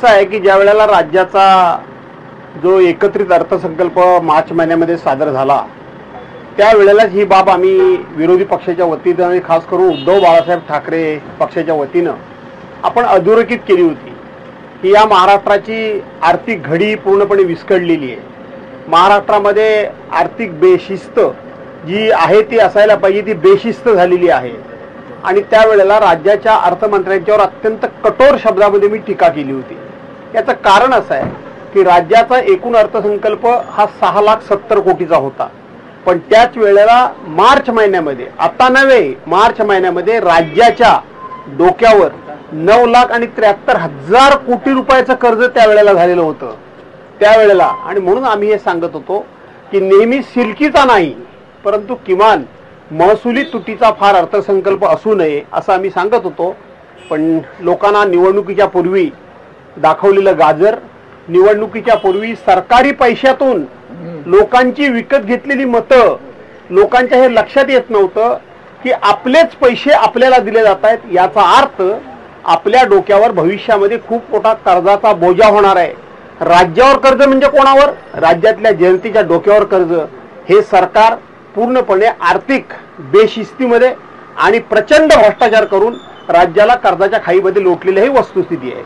असं आहे की ज्या वेळेला राज्याचा जो एकत्रित अर्थसंकल्प मार्च महिन्यामध्ये सादर झाला त्यावेळेलाच ही बाब आम्ही विरोधी पक्षाच्या वतीनं आणि खास करून उद्धव बाळासाहेब ठाकरे पक्षाच्या वतीनं आपण अधोरेखित केली होती की या महाराष्ट्राची आर्थिक घडी पूर्णपणे विस्कळलेली आहे। महाराष्ट्रामध्ये आर्थिक बेशिस्त जी आहे ती असायला पाहिजे ती बेशिस्त झालेली आहे आणि त्यावेळेला राज्याच्या अर्थमंत्र्यांच्यावर अत्यंत कठोर शब्दामध्ये मी टीका केली होती। याचं कारण असं आहे की राज्याचा एकूण अर्थसंकल्प हा 6,70,00,000 कोटीचा होता, पण त्याच वेळेला मार्च महिन्यामध्ये आता नव्हे मार्च महिन्यामध्ये राज्याच्या डोक्यावर 9,73,000 कोटी रुपयाचं कर्ज त्यावेळेला झालेलं होतं त्यावेळेला। आणि म्हणून आम्ही हे सांगत होतो की नेहमी सिल्कीचा नाही परंतु किमान महसुली तुटीचा फार अर्थसंकल्प असू नये असं आम्ही सांगत होतो। पण लोकांना निवडणुकीच्या पूर्वी दाखवलेलं गाजर, निवडणुकीच्या पूर्वी सरकारी पैशातून लोकांची विकत घेतलेली मतं लोकांच्या हे लक्षात येत नव्हतं की आपलेच पैसे आपल्याला दिले जात आहेत। याचा अर्थ आपल्या डोक्यावर भविष्यामध्ये खूप मोठा कर्जाचा बोजा होणार आहे। राज्यावर कर्ज म्हणजे कोणावर? राज्यातल्या जनतेच्या डोक्यावर कर्ज। हे सरकार पूर्णपणे आर्थिक बेशिस्तीमध्ये आणि प्रचंड भ्रष्टाचार करून राज्याला कर्जाच्या खाईमध्ये लोटलेली ही वस्तुस्थिती आहे।